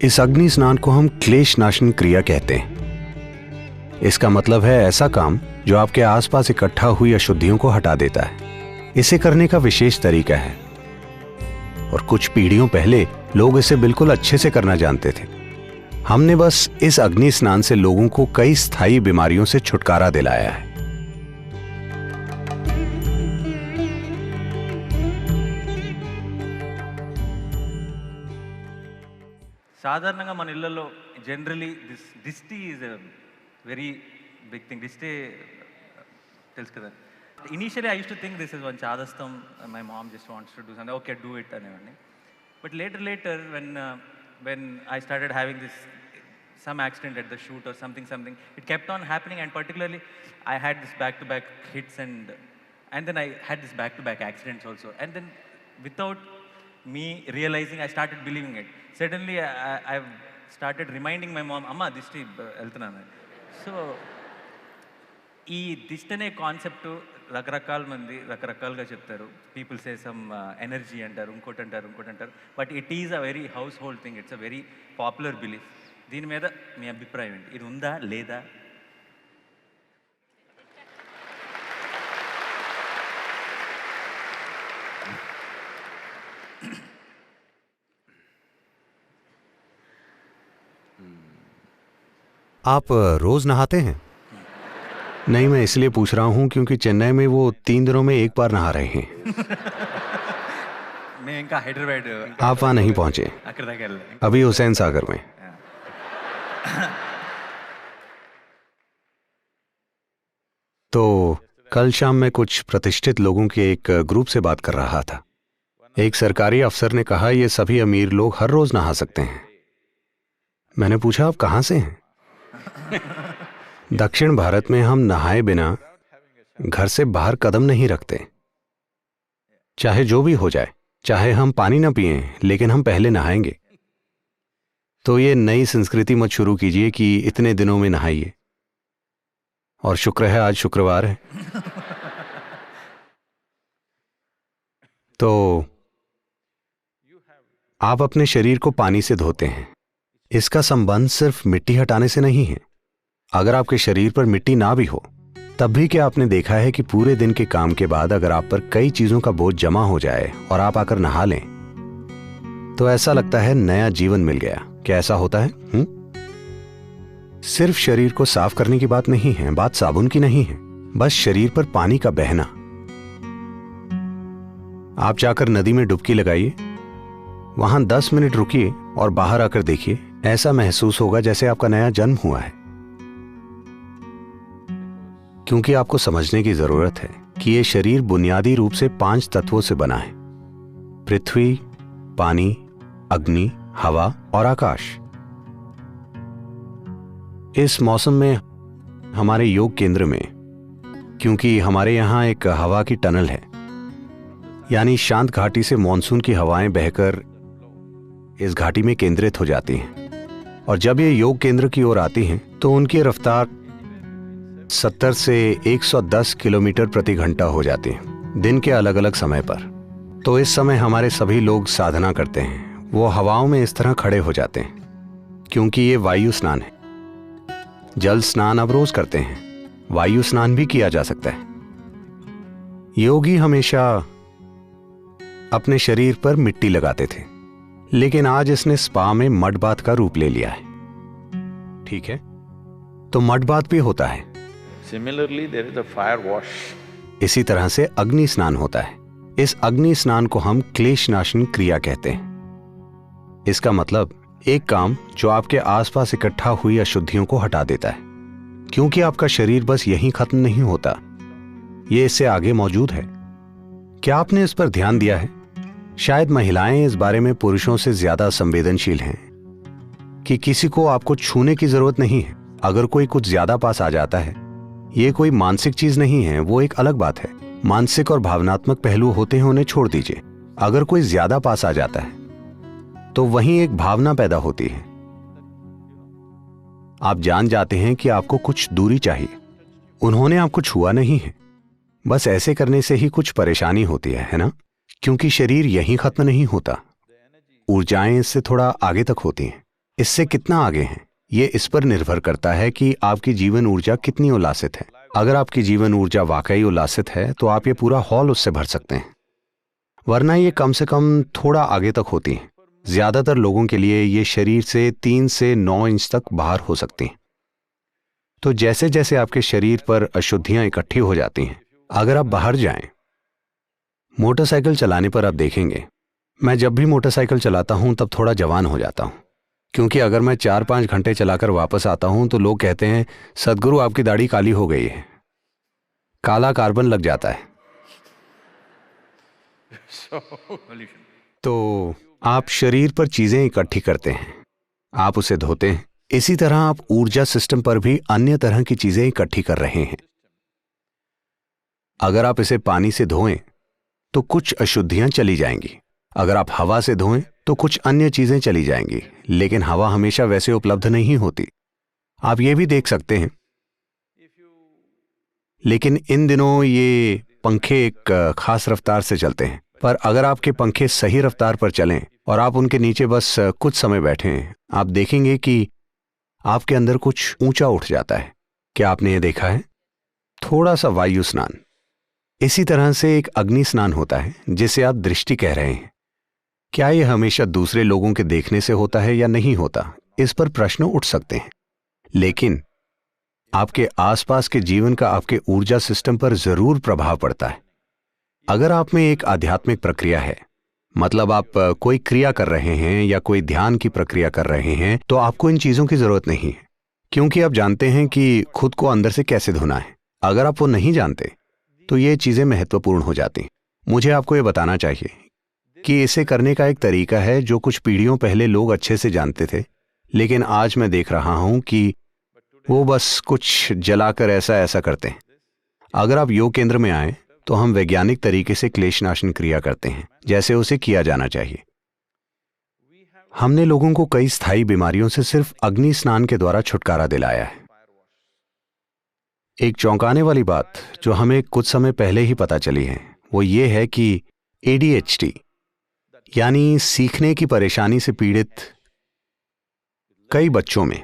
इस अग्नि स्नान को हम क्लेश नाशन क्रिया कहते हैं। इसका मतलब है ऐसा काम जो आपके आसपास इकट्ठा हुई अशुद्धियों को हटा देता है। इसे करने का विशेष तरीका है और कुछ पीढ़ियों पहले लोग इसे बिल्कुल अच्छे से करना जानते थे। हमने बस इस अग्नि स्नान से लोगों को कई स्थायी बीमारियों से छुटकारा दिलाया है। సాధారణంగా మన ఇళ్లలో generally dishti is a very big thing. దిష్టి తెలుసు కదా. Initially I use to think this is one chadastam, my mom just wants to do something, okay do it అనేవాడిని. But later when I started having this some accident at the shoot or something, it kept on happening, and particularly I had this back-to-back hits and then I had this back-to-back accidents also, and then without me realizing I started believing it. Suddenly I've started reminding my mom, amma dishti eltunana. So ఈ దిష్టి అనే concept రకరకాల మంది రకరకాలుగా చెప్తారు. People say some energy అంటారు, ఇంకోటి అంటారు, but it is a very house hold thing. It's a very popular belief. దీని మీద మీ అభిప్రాయం ఏంటి? ఇది ఉందా లేదా? आप रोज नहाते हैं? नहीं, मैं इसलिए पूछ रहा हूं क्योंकि चेन्नई में वो 3 दिनों में एक बार नहा रहे हैं. मैं इनका हैदराबाद. आप वहां नहीं पहुंचे, अभी हुसैन सागर में. तो कल शाम मैं कुछ प्रतिष्ठित लोगों के एक ग्रुप से बात कर रहा था. एक सरकारी अफसर ने कहा ये सभी अमीर लोग हर रोज नहा सकते हैं. मैंने पूछा आप कहां से हैं? दक्षिण भारत में हम नहाए बिना घर से बाहर कदम नहीं रखते. चाहे जो भी हो जाए, चाहे हम पानी न पिएं, लेकिन हम पहले नहाएंगे. तो ये नई संस्कृति मत शुरू कीजिए कि इतने दिनों में नहाइए. और शुक्र है आज शुक्रवार है. तो आप अपने शरीर को पानी से धोते हैं. इसका संबंध सिर्फ मिट्टी हटाने से नहीं है. अगर आपके शरीर पर मिट्टी ना भी हो, तब भी क्या आपने देखा है कि पूरे दिन के काम के बाद अगर आप पर कई चीजों का बोझ जमा हो जाए और आप आकर नहा लें, तो ऐसा लगता है नया जीवन मिल गया. क्या ऐसा होता है? सिर्फ शरीर को साफ करने की बात नहीं है, बात साबुन की नहीं है, बस शरीर पर पानी का बहना. आप जाकर नदी में डुबकी लगाइए, वहां 10 मिनट रुकिए और बाहर आकर देखिए. ऐसा महसूस होगा जैसे आपका नया जन्म हुआ है. क्योंकि आपको समझने की जरूरत है कि यह शरीर बुनियादी रूप से 5 तत्वों से बना है: पृथ्वी, पानी, अग्नि, हवा और आकाश. इस मौसम में हमारे योग केंद्र में, क्योंकि हमारे यहां एक हवा की टनल है, यानी शांत घाटी से मॉनसून की हवाएं बहकर इस घाटी में केंद्रित हो जाती हैं, और जब ये योग केंद्र की ओर आती हैं तो उनकी रफ्तार 70 से 110 किलोमीटर प्रति घंटा हो जाती है, दिन के अलग अलग समय पर. तो इस समय हमारे सभी लोग साधना करते हैं. वो हवाओं में इस तरह खड़े हो जाते हैं, क्योंकि ये वायु स्नान है. जल स्नान अब रोज करते हैं, वायु स्नान भी किया जा सकता है. योगी हमेशा अपने शरीर पर मिट्टी लगाते थे, लेकिन आज इसने स्पा में मड बाथ का रूप ले लिया है. ठीक है, तो मड बाथ भी होता है. Similarly, there is a fire wash. इसी तरह से अग्नि स्नान होता है. इस अग्नि स्नान को हम क्लेश नाशन क्रिया कहते हैं. इसका मतलब एक काम जो आपके आसपास इकट्ठा हुई अशुद्धियों को हटा देता है. क्योंकि आपका शरीर बस यहीं खत्म नहीं होता, ये इससे आगे मौजूद है. क्या आपने इस पर ध्यान दिया है? शायद महिलाएं इस बारे में पुरुषों से ज्यादा संवेदनशील हैं कि किसी को आपको छूने की जरूरत नहीं है. अगर कोई कुछ ज्यादा पास आ जाता है, ये कोई मानसिक चीज नहीं है, वो एक अलग बात है. मानसिक और भावनात्मक पहलू होते हैं, उन्हें छोड़ दीजिए. अगर कोई ज्यादा पास आ जाता है तो वहीं एक भावना पैदा होती है. आप जान जाते हैं कि आपको कुछ दूरी चाहिए. उन्होंने आपको छुआ नहीं है, बस ऐसे करने से ही कुछ परेशानी होती है ना? क्योंकि शरीर यहीं खत्म नहीं होता, ऊर्जाएं इससे थोड़ा आगे तक होती हैं. इससे कितना आगे हैं, ये इस पर निर्भर करता है कि आपकी जीवन ऊर्जा कितनी उल्लासित है। अगर आपकी जीवन ऊर्जा वाकई उल्लासित है तो आप ये पूरा हॉल उससे भर सकते हैं, वरना ये कम से कम थोड़ा आगे तक होती हैं। ज्यादातर लोगों के लिए ये शरीर से 3 से 9 इंच तक बाहर हो सकती हैं। तो जैसे जैसे आपके शरीर पर अशुद्धियां इकट्ठी हो जाती हैं, अगर आप बाहर जाएं, मोटरसाइकिल चलाने पर आप देखेंगे, मैं जब भी मोटरसाइकिल चलाता हूं तब थोड़ा जवान हो जाता हूं, क्योंकि अगर मैं 4-5 घंटे चलाकर वापस आता हूं तो लोग कहते हैं, सदगुरु आपकी दाढ़ी काली हो गई है, काला कार्बन लग जाता है। तो आप शरीर पर चीजें इकट्ठी करते हैं, आप उसे धोते हैं। इसी तरह आप ऊर्जा सिस्टम पर भी अन्य तरह की चीजें इकट्ठी कर रहे हैं। अगर आप इसे पानी से धोएं तो कुछ अशुद्धियां चली जाएंगी, अगर आप हवा से धोएं तो कुछ अन्य चीजें चली जाएंगी, लेकिन हवा हमेशा वैसे उपलब्ध नहीं होती। आप ये भी देख सकते हैं, लेकिन इन दिनों ये पंखे एक खास रफ्तार से चलते हैं, पर अगर आपके पंखे सही रफ्तार पर चलें और आप उनके नीचे बस कुछ समय बैठें, आप देखेंगे कि आपके अंदर कुछ ऊंचा उठ जाता है। क्या आपने ये देखा है? थोड़ा सा वायु स्नान। इसी तरह से एक अग्नि स्नान होता है जिसे आप दृष्टि कह रहे हैं। क्या यह हमेशा दूसरे लोगों के देखने से होता है या नहीं होता, इस पर प्रश्न उठ सकते हैं, लेकिन आपके आसपास के जीवन का आपके ऊर्जा सिस्टम पर जरूर प्रभाव पड़ता है। अगर आप में एक आध्यात्मिक प्रक्रिया है, मतलब आप कोई क्रिया कर रहे हैं या कोई ध्यान की प्रक्रिया कर रहे हैं, तो आपको इन चीजों की जरूरत नहीं है, क्योंकि आप जानते हैं कि खुद को अंदर से कैसे धोना है। अगर आप वो नहीं जानते तो ये चीजें महत्वपूर्ण हो जाती। मुझे आपको ये बताना चाहिए कि इसे करने का एक तरीका है जो कुछ पीढ़ियों पहले लोग अच्छे से जानते थे, लेकिन आज मैं देख रहा हूं कि वो बस कुछ जलाकर ऐसा ऐसा करते हैं। अगर आप योग केंद्र में आए तो हम वैज्ञानिक तरीके से क्लेशनाशन क्रिया करते हैं, जैसे उसे किया जाना चाहिए। हमने लोगों को कई स्थायी बीमारियों से सिर्फ अग्नि स्नान के द्वारा छुटकारा दिलाया है। एक चौंकाने वाली बात जो हमें कुछ समय पहले ही पता चली है, वो ये है कि ADHD यानी सीखने की परेशानी से पीड़ित कई बच्चों में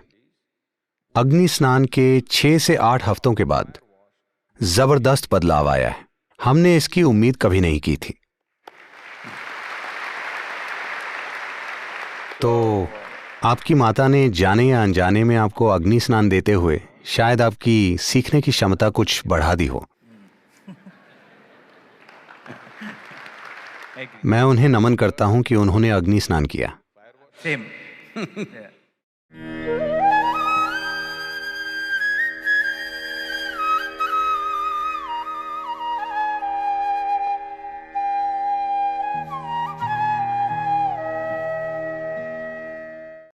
अग्नि स्नान के 6 से 8 हफ्तों के बाद जबरदस्त बदलाव आया है। हमने इसकी उम्मीद कभी नहीं की थी। तो आपकी माता ने जाने या अनजाने में आपको अग्नि स्नान देते हुए शायद आपकी सीखने की क्षमता कुछ बढ़ा दी हो। मैं उन्हें नमन करता हूं कि उन्होंने अग्नि स्नान किया। सेम